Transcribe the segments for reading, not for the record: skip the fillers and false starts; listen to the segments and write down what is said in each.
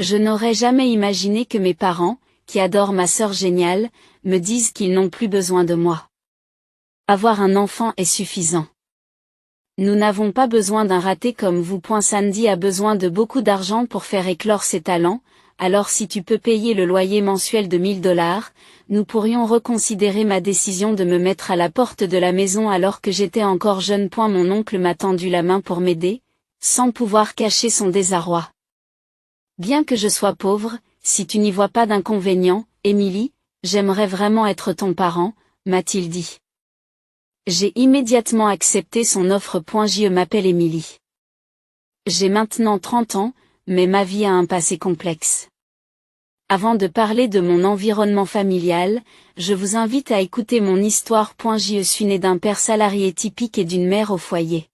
Je n'aurais jamais imaginé que mes parents, qui adorent ma sœur géniale, me disent qu'ils n'ont plus besoin de moi. Avoir un enfant est suffisant. Nous n'avons pas besoin d'un raté comme vous. Sandy a besoin de beaucoup d'argent pour faire éclore ses talents, alors si tu peux payer le loyer mensuel de $1000, nous pourrions reconsidérer ma décision de me mettre à la porte de la maison alors que j'étais encore jeune. Mon oncle m'a tendu la main pour m'aider, sans pouvoir cacher son désarroi. Bien que je sois pauvre, si tu n'y vois pas d'inconvénient, Emily, j'aimerais vraiment être ton parent, m'a-t-il dit. J'ai immédiatement accepté son offre. Je m'appelle Emily. J'ai maintenant 30 ans, mais ma vie a un passé complexe. Avant de parler de mon environnement familial, je vous invite à écouter mon histoire. Je suis née d'un père salarié typique et d'une mère au foyer.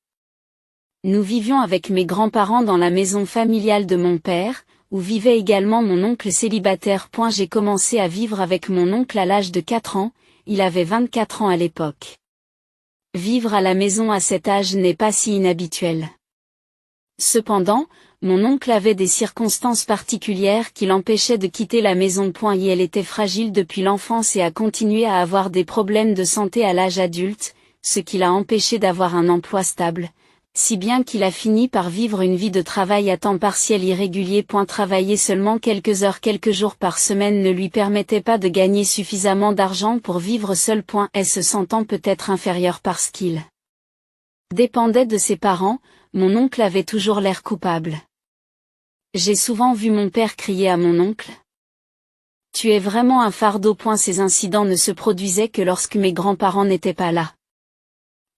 Nous vivions avec mes grands-parents dans la maison familiale de mon père, où vivait également mon oncle célibataire. J'ai commencé à vivre avec mon oncle à l'âge de 4 ans, il avait 24 ans à l'époque. Vivre à la maison à cet âge n'est pas si inhabituel. Cependant, mon oncle avait des circonstances particulières qui l'empêchaient de quitter la maison. Elle était fragile depuis l'enfance et a continué à avoir des problèmes de santé à l'âge adulte, ce qui l'a empêché d'avoir un emploi stable, si bien qu'il a fini par vivre une vie de travail à temps partiel irrégulier. Travailler seulement quelques heures quelques jours par semaine ne lui permettait pas de gagner suffisamment d'argent pour vivre seul. Se sentant peut-être inférieur parce qu'il dépendait de ses parents, mon oncle avait toujours l'air coupable. J'ai souvent vu mon père crier à mon oncle. Tu es vraiment un fardeau. Ces incidents ne se produisaient que lorsque mes grands-parents n'étaient pas là.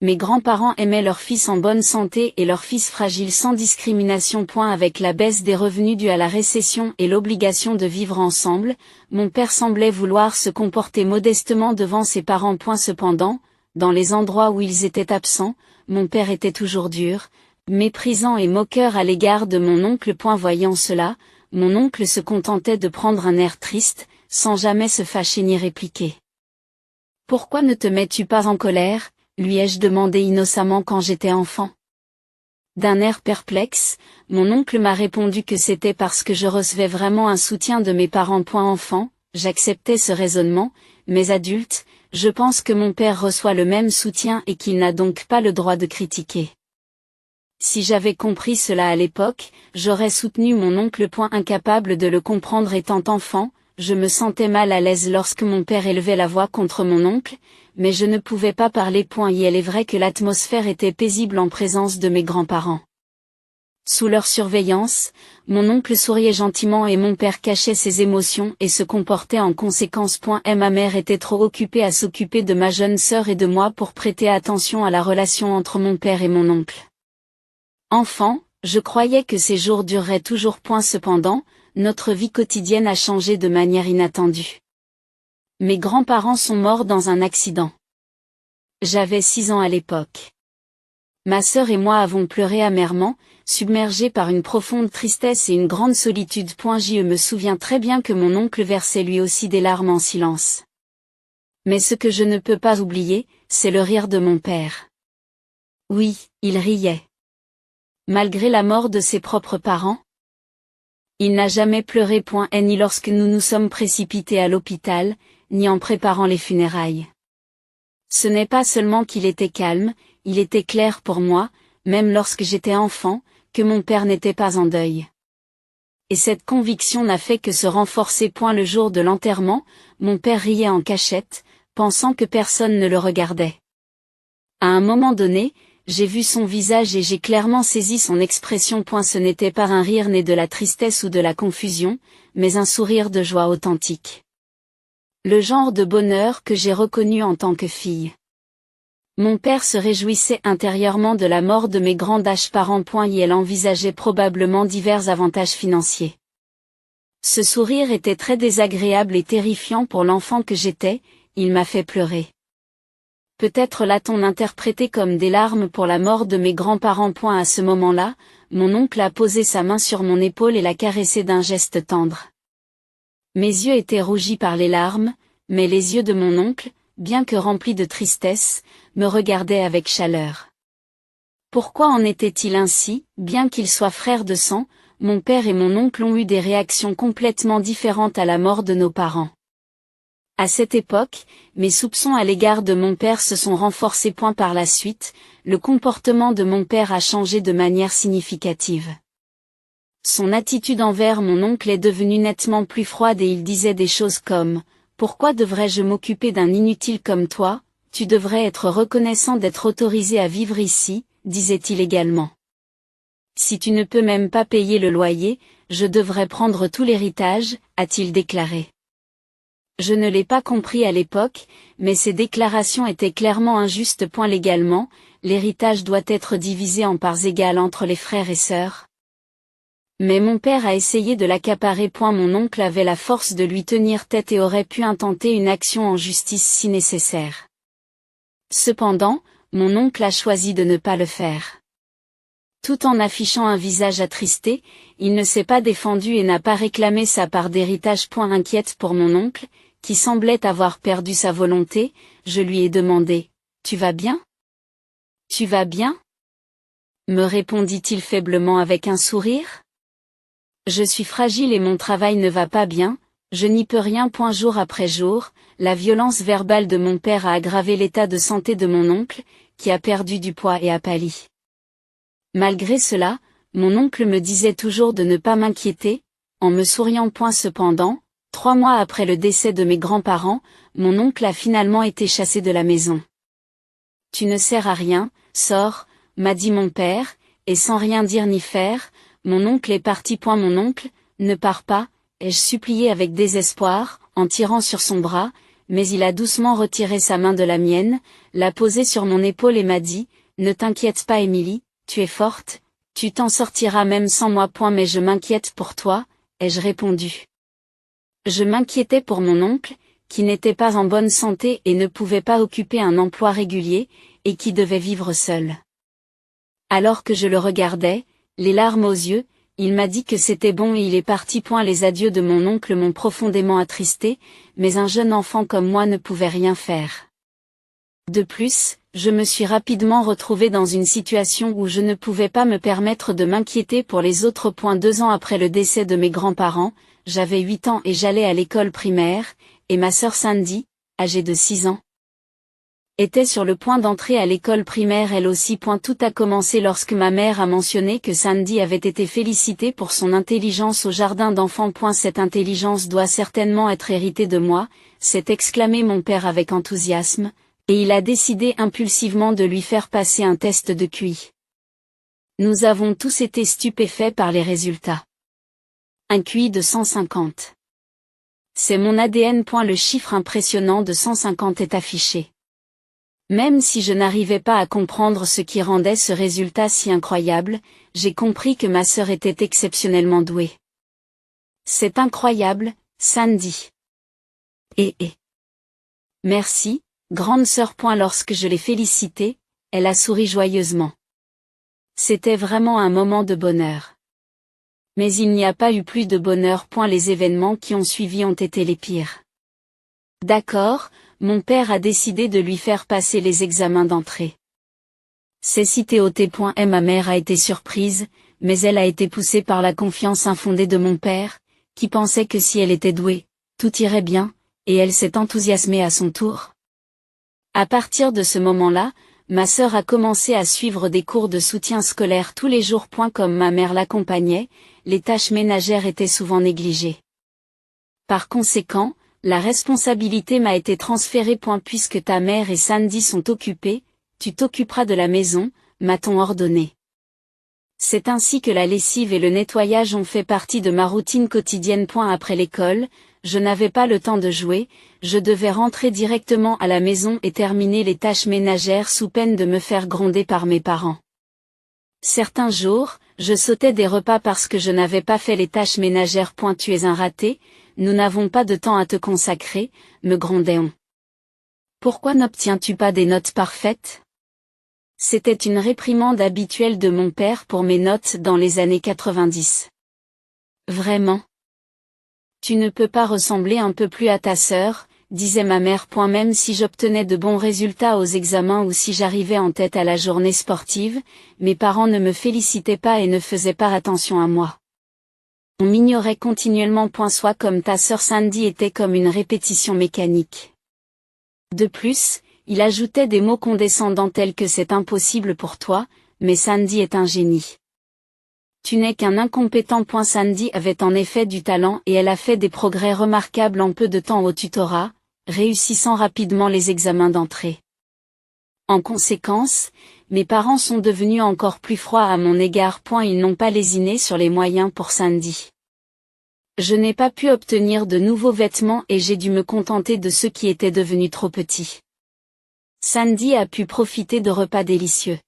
Mes grands-parents aimaient leur fils en bonne santé et leur fils fragile sans discrimination. Avec la baisse des revenus due à la récession et l'obligation de vivre ensemble, mon père semblait vouloir se comporter modestement devant ses parents. Cependant, dans les endroits où ils étaient absents, mon père était toujours dur, méprisant et moqueur à l'égard de mon oncle. Voyant cela, mon oncle se contentait de prendre un air triste, sans jamais se fâcher ni répliquer. Pourquoi ne te mets-tu pas en colère ? Lui ai-je demandé innocemment quand j'étais enfant. D'un air perplexe, mon oncle m'a répondu que c'était parce que je recevais vraiment un soutien de mes parents. Enfant, j'acceptais ce raisonnement, mais adulte, je pense que mon père reçoit le même soutien et qu'il n'a donc pas le droit de critiquer. Si j'avais compris cela à l'époque, j'aurais soutenu mon oncle. Incapable de le comprendre étant enfant, je me sentais mal à l'aise lorsque mon père élevait la voix contre mon oncle, mais je ne pouvais pas parler. Il est vrai que l'atmosphère était paisible en présence de mes grands-parents. Sous leur surveillance, mon oncle souriait gentiment et mon père cachait ses émotions et se comportait en conséquence. Ma mère était trop occupée à s'occuper de ma jeune sœur et de moi pour prêter attention à la relation entre mon père et mon oncle. Enfant, je croyais que ces jours dureraient toujours. Cependant, notre vie quotidienne a changé de manière inattendue. Mes grands-parents sont morts dans un accident. J'avais 6 ans à l'époque. Ma sœur et moi avons pleuré amèrement, submergés par une profonde tristesse et une grande solitude. Je me souviens très bien que mon oncle versait lui aussi des larmes en silence. Mais ce que je ne peux pas oublier, c'est le rire de mon père. Oui, il riait. Malgré la mort de ses propres parents, il n'a jamais pleuré. Ni lorsque nous nous sommes précipités à l'hôpital, ni en préparant les funérailles. Ce n'est pas seulement qu'il était calme, il était clair pour moi, même lorsque j'étais enfant, que mon père n'était pas en deuil. Et cette conviction n'a fait que se renforcer. Le jour de l'enterrement, mon père riait en cachette, pensant que personne ne le regardait. À un moment donné, j'ai vu son visage et j'ai clairement saisi son expression. Ce n'était pas un rire né de la tristesse ou de la confusion, mais un sourire de joie authentique. Le genre de bonheur que j'ai reconnu en tant que fille. Mon père se réjouissait intérieurement de la mort de mes grands-parents. Elle envisageait probablement divers avantages financiers. Ce sourire était très désagréable et terrifiant pour l'enfant que j'étais, il m'a fait pleurer. Peut-être l'a-t-on interprété comme des larmes pour la mort de mes grands-parents. À ce moment-là, mon oncle a posé sa main sur mon épaule et l'a caressé d'un geste tendre. Mes yeux étaient rougis par les larmes, mais les yeux de mon oncle, bien que remplis de tristesse, me regardaient avec chaleur. Pourquoi en était-il ainsi? Bien qu'il soit frère de sang, mon père et mon oncle ont eu des réactions complètement différentes à la mort de nos parents. À cette époque, mes soupçons à l'égard de mon père se sont renforcés. Par la suite, le comportement de mon père a changé de manière significative. Son attitude envers mon oncle est devenue nettement plus froide et il disait des choses comme « Pourquoi devrais-je m'occuper d'un inutile comme toi ? Tu devrais être reconnaissant d'être autorisé à vivre ici », disait-il également. « Si tu ne peux même pas payer le loyer, je devrais prendre tout l'héritage », a-t-il déclaré. Je ne l'ai pas compris à l'époque, mais ces déclarations étaient clairement injustes. Légalement, l'héritage doit être divisé en parts égales entre les frères et sœurs. Mais mon père a essayé de l'accaparer. Mon oncle avait la force de lui tenir tête et aurait pu intenter une action en justice si nécessaire. Cependant, mon oncle a choisi de ne pas le faire. Tout en affichant un visage attristé, il ne s'est pas défendu et n'a pas réclamé sa part d'héritage. Inquiète pour mon oncle, qui semblait avoir perdu sa volonté, je lui ai demandé « Tu vas bien ? Tu vas bien ?» me répondit-il faiblement avec un sourire. « Je suis fragile et mon travail ne va pas bien, je n'y peux rien. » Jour après jour, la violence verbale de mon père a aggravé l'état de santé de mon oncle, qui a perdu du poids et a pâli. Malgré cela, mon oncle me disait toujours de ne pas m'inquiéter, en me souriant. Cependant, 3 mois après le décès de mes grands-parents, mon oncle a finalement été chassé de la maison. « Tu ne sers à rien, sors », m'a dit mon père, et sans rien dire ni faire, mon oncle est parti. Mon oncle, ne pars pas, ai-je supplié avec désespoir, en tirant sur son bras, mais il a doucement retiré sa main de la mienne, l'a posée sur mon épaule et m'a dit « Ne t'inquiète pas Émilie, tu es forte, tu t'en sortiras même sans moi. Mais je m'inquiète pour toi », ai-je répondu. Je m'inquiétais pour mon oncle, qui n'était pas en bonne santé et ne pouvait pas occuper un emploi régulier, et qui devait vivre seul. Alors que je le regardais, les larmes aux yeux, il m'a dit que c'était bon et il est parti. Les adieux de mon oncle m'ont profondément attristé, mais un jeune enfant comme moi ne pouvait rien faire. De plus, je me suis rapidement retrouvé dans une situation où je ne pouvais pas me permettre de m'inquiéter pour les autres. 2 ans après le décès de mes grands-parents, j'avais 8 ans et j'allais à l'école primaire, et ma sœur Sandy, âgée de 6 ans, était sur le point d'entrer à l'école primaire elle aussi. Tout a commencé lorsque ma mère a mentionné que Sandy avait été félicitée pour son intelligence au jardin d'enfants. Cette intelligence doit certainement être héritée de moi, s'est exclamé mon père avec enthousiasme, et il a décidé impulsivement de lui faire passer un test de QI. Nous avons tous été stupéfaits par les résultats. Un QI de 150. C'est mon ADN. Le chiffre impressionnant de 150 est affiché. Même si je n'arrivais pas à comprendre ce qui rendait ce résultat si incroyable, j'ai compris que ma sœur était exceptionnellement douée. C'est incroyable, Sandy. Merci, grande sœur. Lorsque je l'ai félicitée, elle a souri joyeusement. C'était vraiment un moment de bonheur. Mais il n'y a pas eu plus de bonheur. Les événements qui ont suivi ont été les pires. D'accord, mon père a décidé de lui faire passer les examens d'entrée. C'est cité au T.M. Ma mère a été surprise, mais elle a été poussée par la confiance infondée de mon père, qui pensait que si elle était douée, tout irait bien, et elle s'est enthousiasmée à son tour. À partir de ce moment-là, ma sœur a commencé à suivre des cours de soutien scolaire tous les jours. Comme ma mère l'accompagnait, les tâches ménagères étaient souvent négligées. Par conséquent, la responsabilité m'a été transférée. Puisque ta mère et Sandy sont occupées, tu t'occuperas de la maison, m'a-t-on ordonné. C'est ainsi que la lessive et le nettoyage ont fait partie de ma routine quotidienne. Après l'école, je n'avais pas le temps de jouer, je devais rentrer directement à la maison et terminer les tâches ménagères sous peine de me faire gronder par mes parents. Certains jours, je sautais des repas parce que je n'avais pas fait les tâches ménagères. Tu es un raté, nous n'avons pas de temps à te consacrer, me grondait-on. Pourquoi n'obtiens-tu pas des notes parfaites? C'était une réprimande habituelle de mon père pour mes notes dans les années 90. Vraiment? Tu ne peux pas ressembler un peu plus à ta sœur, disait ma mère. Même si j'obtenais de bons résultats aux examens ou si j'arrivais en tête à la journée sportive, mes parents ne me félicitaient pas et ne faisaient pas attention à moi. On m'ignorait continuellement. Soit comme ta sœur Sandy était comme une répétition mécanique. De plus, il ajoutait des mots condescendants tels que c'est impossible pour toi, mais Sandy est un génie. Tu n'es qu'un incompétent. Sandy avait en effet du talent et elle a fait des progrès remarquables en peu de temps au tutorat, réussissant rapidement les examens d'entrée. En conséquence, mes parents sont devenus encore plus froids à mon égard. Ils n'ont pas lésiné sur les moyens pour Sandy. Je n'ai pas pu obtenir de nouveaux vêtements et j'ai dû me contenter de ceux qui étaient devenus trop petits. Sandy a pu profiter de repas délicieux.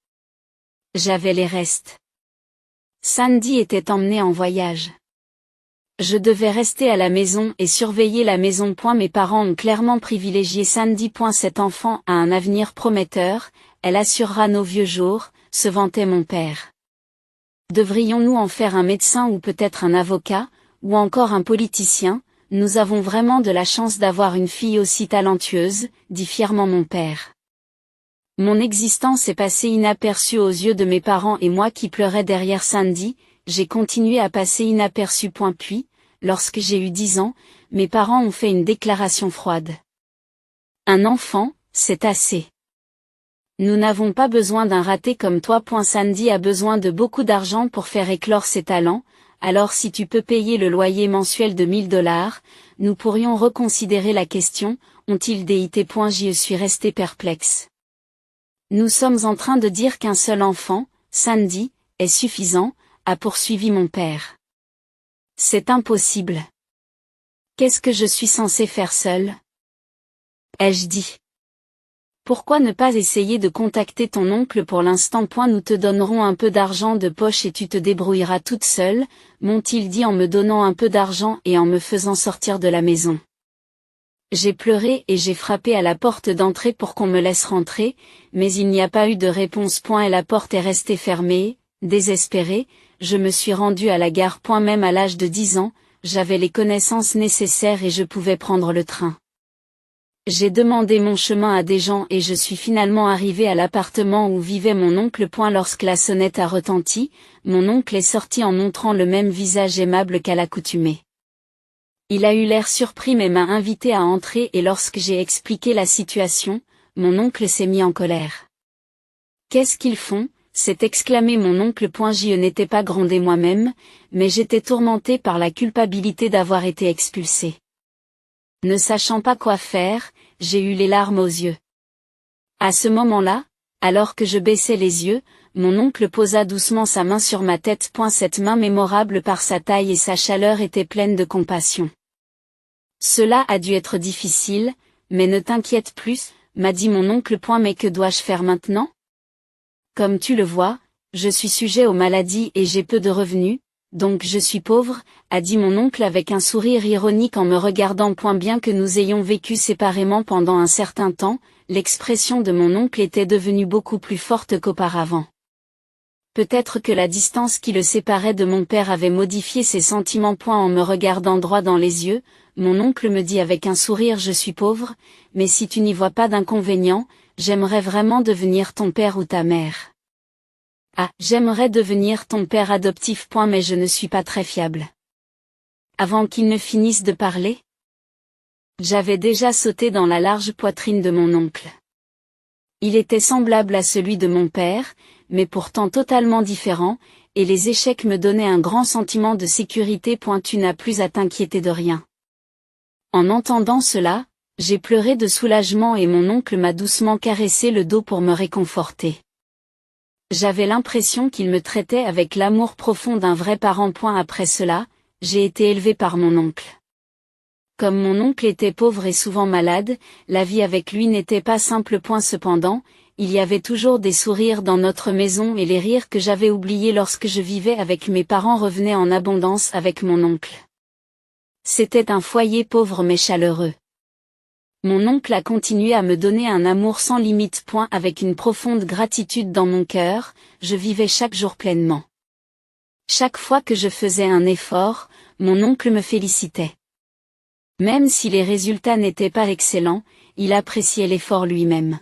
J'avais les restes. Sandy était emmenée en voyage. Je devais rester à la maison et surveiller la maison. Mes parents ont clairement privilégié Sandy. Cet enfant a un avenir prometteur, elle assurera nos vieux jours, se vantait mon père. Devrions-nous en faire un médecin ou peut-être un avocat, ou encore un politicien? Nous avons vraiment de la chance d'avoir une fille aussi talentueuse, dit fièrement mon père. Mon existence est passée inaperçue aux yeux de mes parents et moi qui pleurais derrière Sandy, j'ai continué à passer inaperçu. Puis, lorsque j'ai eu 10 ans, mes parents ont fait une déclaration froide. Un enfant, c'est assez. Nous n'avons pas besoin d'un raté comme toi. Sandy a besoin de beaucoup d'argent pour faire éclore ses talents, alors si tu peux payer le loyer mensuel de $1000, nous pourrions reconsidérer la question, ont-ils DIT? J'y suis resté perplexe. Nous sommes en train de dire qu'un seul enfant, Sandy, est suffisant, a poursuivi mon père. C'est impossible. Qu'est-ce que je suis censé faire seul? Ai-je dit. Pourquoi ne pas essayer de contacter ton oncle pour l'instant? Nous te donnerons un peu d'argent de poche et tu te débrouilleras toute seule, m'ont-ils dit en me donnant un peu d'argent et en me faisant sortir de la maison. J'ai pleuré et j'ai frappé à la porte d'entrée pour qu'on me laisse rentrer, mais il n'y a pas eu de réponse. Et la porte est restée fermée. Désespérée, je me suis rendue à la gare. Même à l'âge de 10 ans, j'avais les connaissances nécessaires et je pouvais prendre le train. J'ai demandé mon chemin à des gens et je suis finalement arrivée à l'appartement où vivait mon oncle. Lorsque la sonnette a retenti, mon oncle est sorti en montrant le même visage aimable qu'à l'accoutumée. Il a eu l'air surpris mais m'a invité à entrer et lorsque j'ai expliqué la situation, mon oncle s'est mis en colère. Qu'est-ce qu'ils font? S'est exclamé mon oncle. Je n'étais pas grondé moi-même, mais j'étais tourmenté par la culpabilité d'avoir été expulsé. Ne sachant pas quoi faire, j'ai eu les larmes aux yeux. À ce moment-là, alors que je baissais les yeux, mon oncle posa doucement sa main sur ma tête. Cette main mémorable par sa taille et sa chaleur était pleine de compassion. Cela a dû être difficile, mais ne t'inquiète plus, m'a dit mon oncle. Mais que dois-je faire maintenant? Comme tu le vois, je suis sujet aux maladies et j'ai peu de revenus, donc je suis pauvre, a dit mon oncle avec un sourire ironique en me regardant. Bien que nous ayons vécu séparément pendant un certain temps, l'expression de mon oncle était devenue beaucoup plus forte qu'auparavant. Peut-être que la distance qui le séparait de mon père avait modifié ses sentiments. En me regardant droit dans les yeux, mon oncle me dit avec un sourire: je suis pauvre, mais si tu n'y vois pas d'inconvénient, j'aimerais vraiment devenir ton père ou ta mère. Ah, j'aimerais devenir ton père adoptif. Mais je ne suis pas très fiable. Avant qu'il ne finisse de parler, j'avais déjà sauté dans la large poitrine de mon oncle. Il était semblable à celui de mon père, mais pourtant totalement différent, et les échecs me donnaient un grand sentiment de sécurité. Tu n'as plus à t'inquiéter de rien. En entendant cela, j'ai pleuré de soulagement et mon oncle m'a doucement caressé le dos pour me réconforter. J'avais l'impression qu'il me traitait avec l'amour profond d'un vrai parent. Après cela, j'ai été élevée par mon oncle. Comme mon oncle était pauvre et souvent malade, la vie avec lui n'était pas simple. Cependant, il y avait toujours des sourires dans notre maison et les rires que j'avais oubliés lorsque je vivais avec mes parents revenaient en abondance avec mon oncle. C'était un foyer pauvre mais chaleureux. Mon oncle a continué à me donner un amour sans limite. Avec une profonde gratitude dans mon cœur, je vivais chaque jour pleinement. Chaque fois que je faisais un effort, mon oncle me félicitait. Même si les résultats n'étaient pas excellents, il appréciait l'effort lui-même.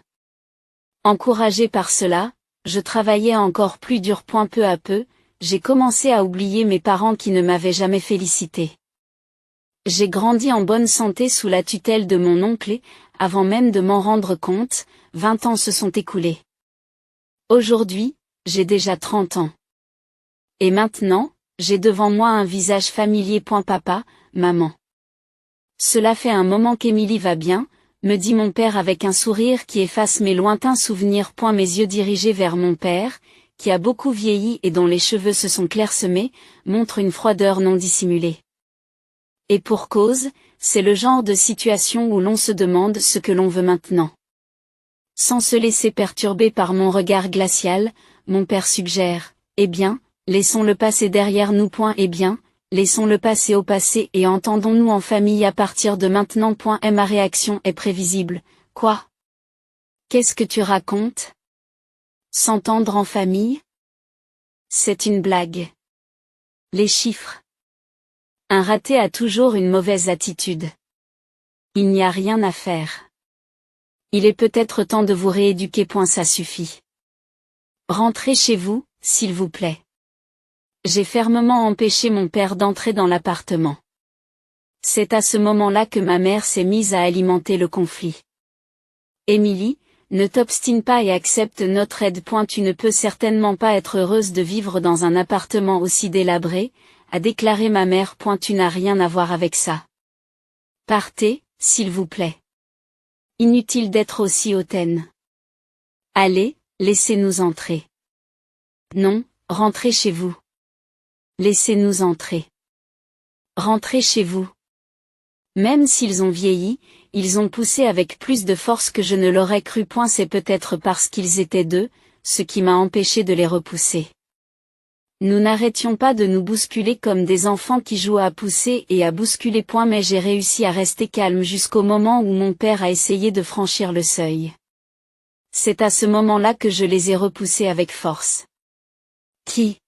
Encouragé par cela, je travaillais encore plus dur. Peu à peu, j'ai commencé à oublier mes parents qui ne m'avaient jamais félicité. J'ai grandi en bonne santé sous la tutelle de mon oncle et, avant même de m'en rendre compte, 20 ans se sont écoulés. Aujourd'hui, j'ai déjà 30 ans. Et maintenant, j'ai devant moi un visage familier. Papa, maman. Cela fait un moment qu'Émilie va bien, me dit mon père avec un sourire qui efface mes lointains souvenirs. Mes yeux dirigés vers mon père, qui a beaucoup vieilli et dont les cheveux se sont clairsemés, montrent une froideur non dissimulée. Et pour cause, c'est le genre de situation où l'on se demande ce que l'on veut maintenant. Sans se laisser perturber par mon regard glacial, mon père suggère, eh bien, laissons le passé derrière nous. Eh bien, laissons le passé au passé et entendons-nous en famille à partir de maintenant. Et ma réaction est prévisible. Quoi? Qu'est-ce que tu racontes? S'entendre en famille? C'est une blague. Les chiffres. Un raté a toujours une mauvaise attitude. Il n'y a rien à faire. Il est peut-être temps de vous rééduquer. Ça suffit. Rentrez chez vous, s'il vous plaît. J'ai fermement empêché mon père d'entrer dans l'appartement. C'est à ce moment-là que ma mère s'est mise à alimenter le conflit. Émilie, ne t'obstine pas et accepte notre aide. Tu ne peux certainement pas être heureuse de vivre dans un appartement aussi délabré, a déclaré ma mère. Tu n'as rien à voir avec ça. Partez, s'il vous plaît. Inutile d'être aussi hautaine. Allez, laissez-nous entrer. Non, rentrez chez vous. Laissez-nous entrer. Rentrez chez vous. Même s'ils ont vieilli, ils ont poussé avec plus de force que je ne l'aurais cru. C'est peut-être parce qu'ils étaient deux, ce qui m'a empêché de les repousser. Nous n'arrêtions pas de nous bousculer comme des enfants qui jouent à pousser et à bousculer. Mais j'ai réussi à rester calme jusqu'au moment où mon père a essayé de franchir le seuil. C'est à ce moment-là que je les ai repoussés avec force. Qui?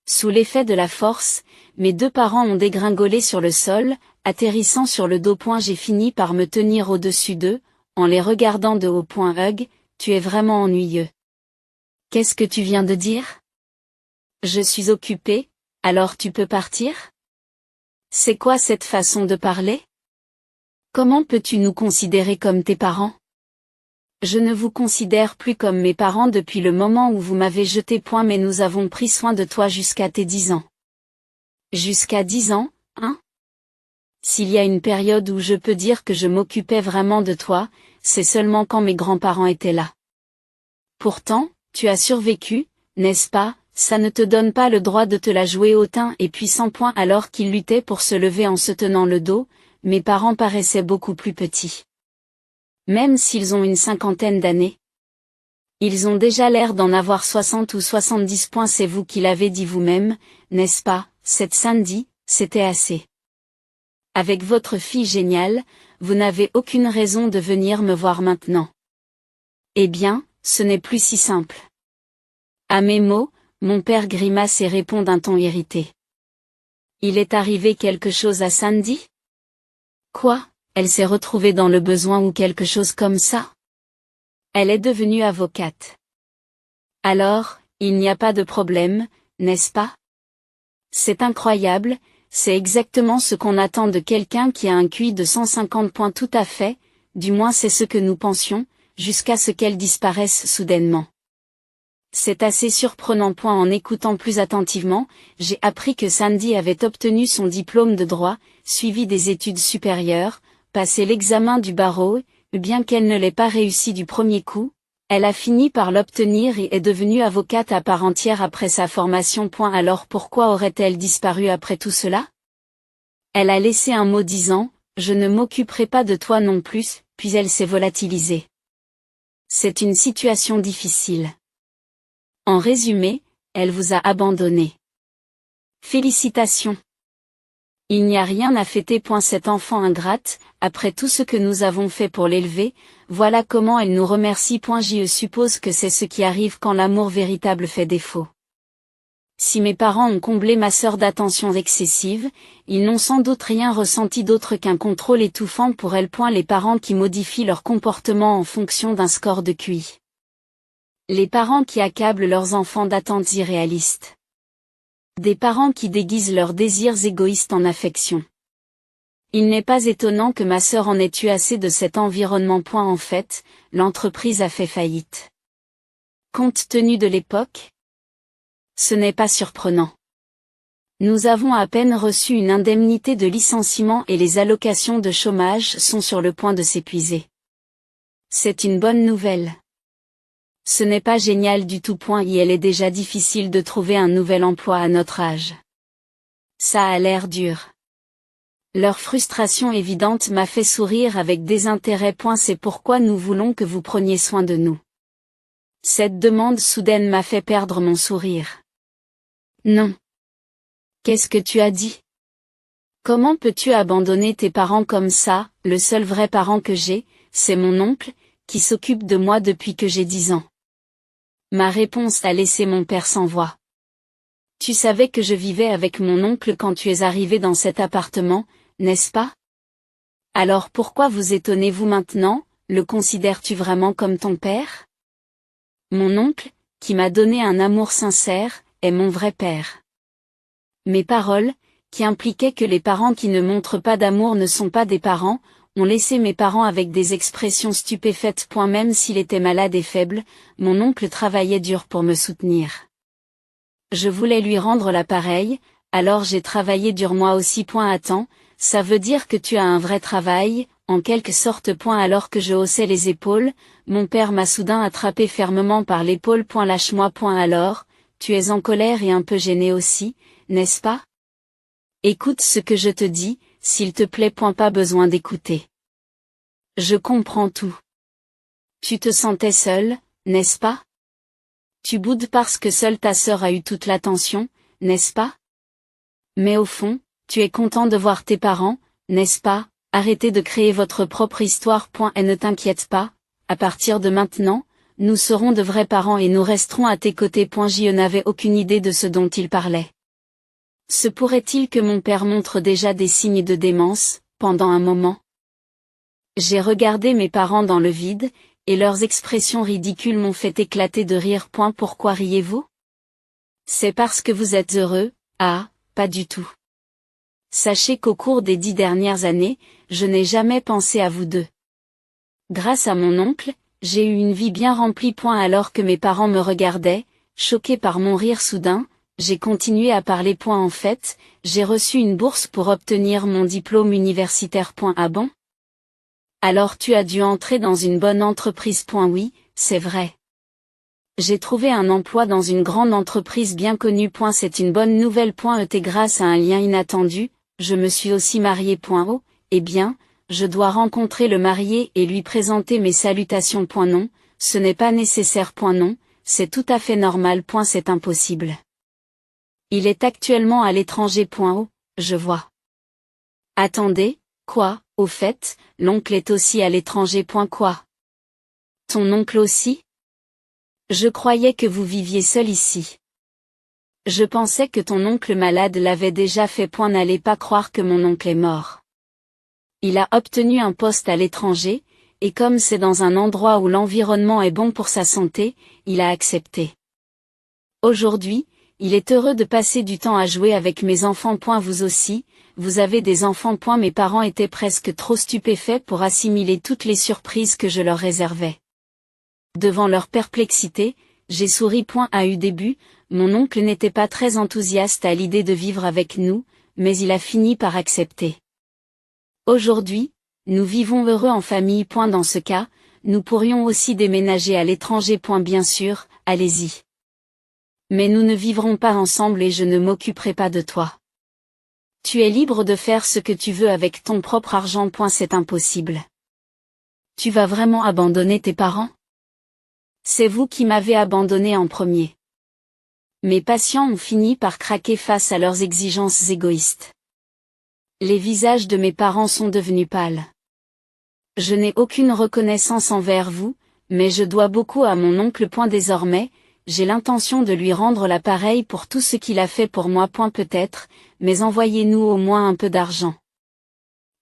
Sous l'effet de la force, mes deux parents ont dégringolé sur le sol, atterrissant sur le dos. J'ai fini par me tenir au-dessus d'eux, en les regardant de haut. Hug, tu es vraiment ennuyeux. Qu'est-ce que tu viens de dire? Je suis occupée, alors tu peux partir? C'est quoi cette façon de parler? Comment peux-tu nous considérer comme tes parents? Je ne vous considère plus comme mes parents depuis le moment où vous m'avez jeté. Mais nous avons pris soin de toi jusqu'à tes 10 ans. Jusqu'à 10 ans, hein? S'il y a une période où je peux dire que je m'occupais vraiment de toi, c'est seulement quand mes grands-parents étaient là. Pourtant, tu as survécu, n'est-ce pas? Ça ne te donne pas le droit de te la jouer hautain et puissant. Alors qu'il luttait pour se lever en se tenant le dos, mes parents paraissaient beaucoup plus petits. Même s'ils ont une cinquantaine d'années. Ils ont déjà l'air d'en avoir 60 ou 70. C'est vous qui l'avez dit vous-même, n'est-ce pas, cette Sandy, c'était assez. Avec votre fille géniale, vous n'avez aucune raison de venir me voir maintenant. Eh bien, ce n'est plus si simple. À mes mots, mon père grimace et répond d'un ton irrité. Il est arrivé quelque chose à Sandy? Quoi? Elle s'est retrouvée dans le besoin ou quelque chose comme ça? Elle est devenue avocate. Alors, il n'y a pas de problème, n'est-ce pas? C'est incroyable, c'est exactement ce qu'on attend de quelqu'un qui a un QI de 150 points. Tout à fait, du moins c'est ce que nous pensions, jusqu'à ce qu'elle disparaisse soudainement. C'est assez surprenant. En écoutant plus attentivement, j'ai appris que Sandy avait obtenu son diplôme de droit, suivi des études supérieures, passé l'examen du barreau, bien qu'elle ne l'ait pas réussi du premier coup, elle a fini par l'obtenir et est devenue avocate à part entière après sa formation. Alors pourquoi aurait-elle disparu après tout cela? Elle a laissé un mot disant, je ne m'occuperai pas de toi non plus, puis elle s'est volatilisée. C'est une situation difficile. En résumé, elle vous a abandonné. Félicitations. Il n'y a rien à fêter. Cette enfant ingrate, après tout ce que nous avons fait pour l'élever, voilà comment elle nous remercie. Je suppose que c'est ce qui arrive quand l'amour véritable fait défaut. Si mes parents ont comblé ma sœur d'attention excessive, ils n'ont sans doute rien ressenti d'autre qu'un contrôle étouffant pour elle. Les parents qui modifient leur comportement en fonction d'un score de QI. Les parents qui accablent leurs enfants d'attentes irréalistes. Des parents qui déguisent leurs désirs égoïstes en affection. Il n'est pas étonnant que ma sœur en ait eu assez de cet environnement. En fait, l'entreprise a fait faillite. Compte tenu de l'époque, ce n'est pas surprenant. Nous avons à peine reçu une indemnité de licenciement et les allocations de chômage sont sur le point de s'épuiser. C'est une bonne nouvelle. Ce n'est pas génial du tout. Et elle est déjà difficile de trouver un nouvel emploi à notre âge. Ça a l'air dur. Leur frustration évidente m'a fait sourire avec désintérêt. C'est pourquoi nous voulons que vous preniez soin de nous. Cette demande soudaine m'a fait perdre mon sourire. Non. Qu'est-ce que tu as dit? Comment peux-tu abandonner tes parents comme ça? Le seul vrai parent que j'ai, c'est mon oncle, qui s'occupe de moi depuis que j'ai 10 ans. Ma réponse a laissé mon père sans voix. Tu savais que je vivais avec mon oncle quand tu es arrivé dans cet appartement, n'est-ce pas? Alors pourquoi vous étonnez-vous maintenant? Le considères-tu vraiment comme ton père? Mon oncle, qui m'a donné un amour sincère, est mon vrai père. Mes paroles, qui impliquaient que les parents qui ne montrent pas d'amour ne sont pas des parents, ont laissé mes parents avec des expressions stupéfaites. Même s'il était malade et faible, mon oncle travaillait dur pour me soutenir. Je voulais lui rendre l'appareil, alors j'ai travaillé dur moi aussi. Attends, ça veut dire que tu as un vrai travail, en quelque sorte. Alors que je haussais les épaules, mon père m'a soudain attrapé fermement par l'épaule. Lâche-moi. Alors, tu es en colère et un peu gêné aussi, n'est-ce pas? Écoute ce que je te dis, s'il te plaît. Pas besoin d'écouter. Je comprends tout. Tu te sentais seule, n'est-ce pas? Tu boudes parce que seule ta sœur a eu toute l'attention, n'est-ce pas? Mais au fond, tu es content de voir tes parents, n'est-ce pas? Arrêtez de créer votre propre histoire. Et ne t'inquiète pas, à partir de maintenant, nous serons de vrais parents et nous resterons à tes côtés. Je n'avais aucune idée de ce dont il parlait. Se pourrait-il que mon père montre déjà des signes de démence, pendant un moment? J'ai regardé mes parents dans le vide, et leurs expressions ridicules m'ont fait éclater de rire. Pourquoi riez-vous? C'est parce que vous êtes heureux? Ah, pas du tout. Sachez qu'au cours des 10 dernières années, je n'ai jamais pensé à vous deux. Grâce à mon oncle, j'ai eu une vie bien remplie. Alors que mes parents me regardaient, choqués par mon rire soudain, j'ai continué à parler. En fait, j'ai reçu une bourse pour obtenir mon diplôme universitaire. Ah bon? Alors tu as dû entrer dans une bonne entreprise. Oui, c'est vrai. J'ai trouvé un emploi dans une grande entreprise bien connue. C'est une bonne nouvelle. Grâce à un lien inattendu, je me suis aussi mariée. Oh, eh bien, je dois rencontrer le marié et lui présenter mes salutations. Non, ce n'est pas nécessaire. Non, c'est tout à fait normal. C'est impossible. Il est actuellement à l'étranger. Oh, je vois. Attendez, quoi? Au fait, l'oncle est aussi à l'étranger. Quoi? Ton oncle aussi? Je croyais que vous viviez seul ici. Je pensais que ton oncle malade l'avait déjà fait. N'allez pas croire que mon oncle est mort. Il a obtenu un poste à l'étranger, et comme c'est dans un endroit où l'environnement est bon pour sa santé, il a accepté. Aujourd'hui, il est heureux de passer du temps à jouer avec mes enfants. Vous aussi, vous avez des enfants. Mes parents étaient presque trop stupéfaits pour assimiler toutes les surprises que je leur réservais. Devant leur perplexité, j'ai souri. À eu début, mon oncle n'était pas très enthousiaste à l'idée de vivre avec nous, mais il a fini par accepter. Aujourd'hui, nous vivons heureux en famille. Dans ce cas, nous pourrions aussi déménager à l'étranger. Bien sûr, allez-y. Mais nous ne vivrons pas ensemble et je ne m'occuperai pas de toi. Tu es libre de faire ce que tu veux avec ton propre argent. C'est impossible. Tu vas vraiment abandonner tes parents? C'est vous qui m'avez abandonné en premier. Mes patients ont fini par craquer face à leurs exigences égoïstes. Les visages de mes parents sont devenus pâles. Je n'ai aucune reconnaissance envers vous, mais je dois beaucoup à mon oncle. Désormais, j'ai l'intention de lui rendre l'appareil pour tout ce qu'il a fait pour moi. Peut-être, mais envoyez-nous au moins un peu d'argent.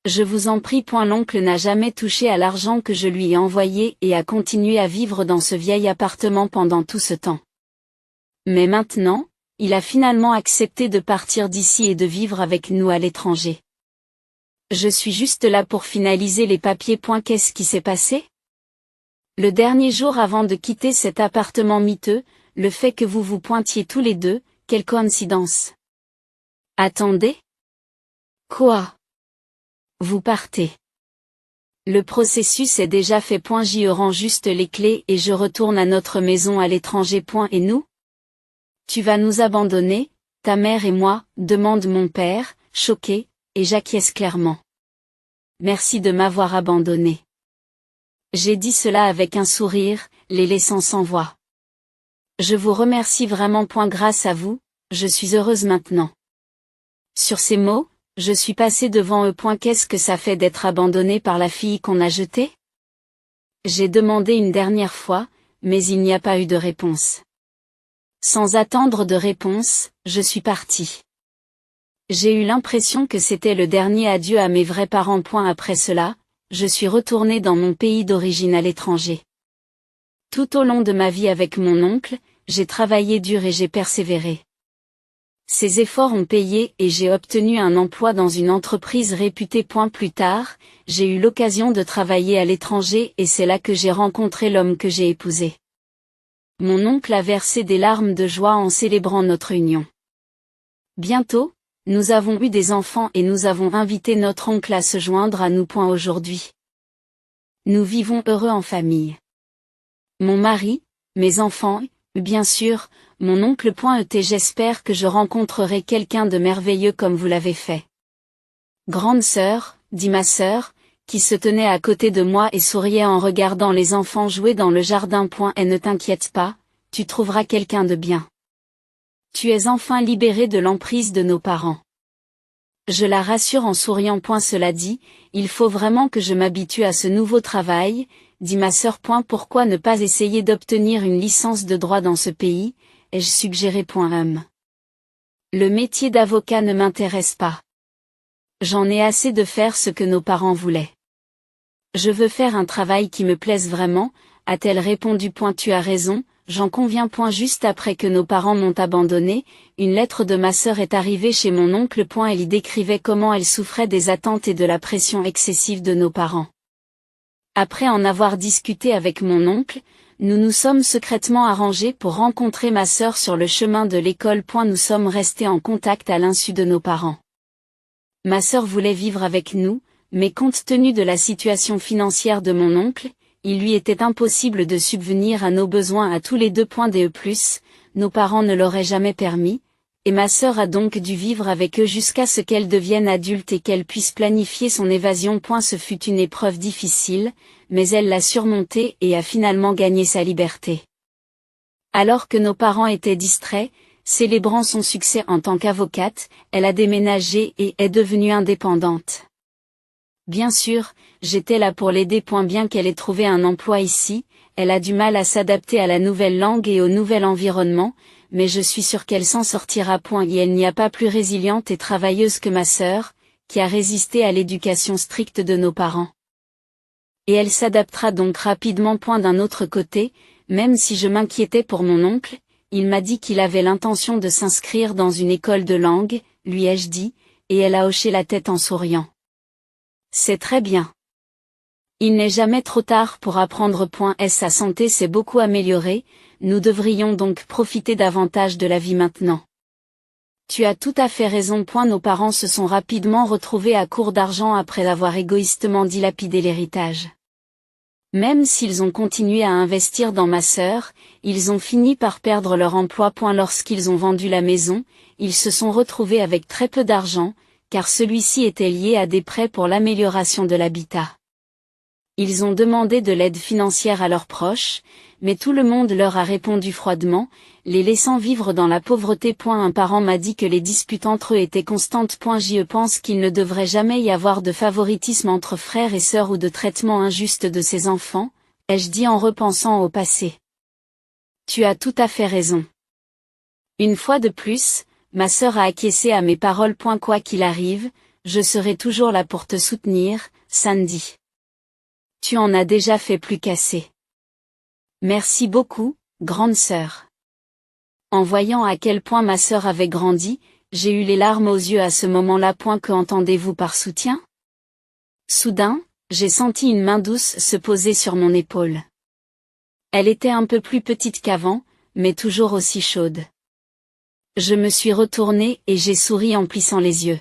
Je vous en prie. L'oncle n'a jamais touché à l'argent que je lui ai envoyé et a continué à vivre dans ce vieil appartement pendant tout ce temps. Mais maintenant, il a finalement accepté de partir d'ici et de vivre avec nous à l'étranger. Je suis juste là pour finaliser les papiers. Qu'est-ce qui s'est passé? Le dernier jour avant de quitter cet appartement miteux, le fait que vous vous pointiez tous les deux, quelle coïncidence. Attendez. Quoi? Vous partez. Le processus est déjà fait. J'y rends juste les clés et je retourne à notre maison à l'étranger. Et nous? Tu vas nous abandonner, ta mère et moi, demande mon père, choqué, et j'acquiesce clairement. Merci de m'avoir abandonné. J'ai dit cela avec un sourire, les laissant sans voix. Je vous remercie vraiment. Grâce à vous, je suis heureuse maintenant. Sur ces mots, je suis passée devant eux. Qu'est-ce que ça fait d'être abandonnée par la fille qu'on a jetée? J'ai demandé une dernière fois, mais il n'y a pas eu de réponse. Sans attendre de réponse, je suis partie. J'ai eu l'impression que c'était le dernier adieu à mes vrais parents. Après cela, je suis retournée dans mon pays d'origine à l'étranger. Tout au long de ma vie avec mon oncle, j'ai travaillé dur et j'ai persévéré. Ces efforts ont payé et j'ai obtenu un emploi dans une entreprise réputée. Plus tard, j'ai eu l'occasion de travailler à l'étranger et c'est là que j'ai rencontré l'homme que j'ai épousé. Mon oncle a versé des larmes de joie en célébrant notre union. Bientôt, nous avons eu des enfants et nous avons invité notre oncle à se joindre à nous. Aujourd'hui, nous vivons heureux en famille. Mon mari, mes enfants, bien sûr, mon oncle. J'espère que je rencontrerai quelqu'un de merveilleux comme vous l'avez fait. Grande sœur, dit ma sœur, qui se tenait à côté de moi et souriait en regardant les enfants jouer dans le jardin. Et ne t'inquiète pas, tu trouveras quelqu'un de bien. Tu es enfin libérée de l'emprise de nos parents. Je la rassure en souriant. Cela dit, il faut vraiment que je m'habitue à ce nouveau travail, dit ma sœur. Pourquoi ne pas essayer d'obtenir une licence de droit dans ce pays, ai-je suggéré. Le métier d'avocat ne m'intéresse pas. J'en ai assez de faire ce que nos parents voulaient. Je veux faire un travail qui me plaise vraiment, a-t-elle répondu. Tu as raison, j'en conviens. Juste après que nos parents m'ont abandonné, une lettre de ma sœur est arrivée chez mon oncle. Elle y décrivait comment elle souffrait des attentes et de la pression excessive de nos parents. Après en avoir discuté avec mon oncle, nous nous sommes secrètement arrangés pour rencontrer ma sœur sur le chemin de l'école. Nous sommes restés en contact à l'insu de nos parents. Ma sœur voulait vivre avec nous, mais compte tenu de la situation financière de mon oncle, il lui était impossible de subvenir à nos besoins à tous les deux. Nos parents ne l'auraient jamais permis, et ma sœur a donc dû vivre avec eux jusqu'à ce qu'elle devienne adulte et qu'elle puisse planifier son évasion. Ce fut une épreuve difficile, mais elle l'a surmontée et a finalement gagné sa liberté. Alors que nos parents étaient distraits, célébrant son succès en tant qu'avocate, elle a déménagé et est devenue indépendante. Bien sûr, j'étais là pour l'aider. Bien qu'elle ait trouvé un emploi ici, elle a du mal à s'adapter à la nouvelle langue et au nouvel environnement, mais je suis sûre qu'elle s'en sortira. Et elle n'y a pas plus résiliente et travailleuse que ma sœur, qui a résisté à l'éducation stricte de nos parents. Et elle s'adaptera donc rapidement. D'un autre côté, même si je m'inquiétais pour mon oncle, il m'a dit qu'il avait l'intention de s'inscrire dans une école de langue, lui ai-je dit, et elle a hoché la tête en souriant. C'est très bien. Il n'est jamais trop tard pour apprendre. Sa santé s'est beaucoup améliorée, nous devrions donc profiter davantage de la vie maintenant. Tu as tout à fait raison. Nos parents se sont rapidement retrouvés à court d'argent après avoir égoïstement dilapidé l'héritage. Même s'ils ont continué à investir dans ma sœur, ils ont fini par perdre leur emploi. Lorsqu'ils ont vendu la maison, ils se sont retrouvés avec très peu d'argent, car celui-ci était lié à des prêts pour l'amélioration de l'habitat. Ils ont demandé de l'aide financière à leurs proches, mais tout le monde leur a répondu froidement, les laissant vivre dans la pauvreté. Un parent m'a dit que les disputes entre eux étaient constantes. Je pense qu'il ne devrait jamais y avoir de favoritisme entre frères et sœurs ou de traitement injuste de ses enfants, ai-je dit en repensant au passé. Tu as tout à fait raison. Une fois de plus, ma sœur a acquiescé à mes paroles. Quoi qu'il arrive, je serai toujours là pour te soutenir, Sandy. Tu en as déjà fait plus qu'assez. Merci beaucoup, grande sœur. En voyant à quel point ma sœur avait grandi, j'ai eu les larmes aux yeux à ce moment-là. Que entendez-vous par soutien? Soudain, j'ai senti une main douce se poser sur mon épaule. Elle était un peu plus petite qu'avant, mais toujours aussi chaude. Je me suis retournée et j'ai souri en plissant les yeux.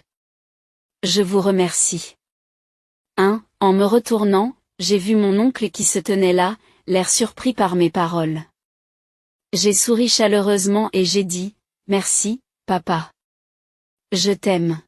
Je vous remercie. En me retournant, j'ai vu mon oncle qui se tenait là, l'air surpris par mes paroles. J'ai souri chaleureusement et j'ai dit, merci, papa. Je t'aime.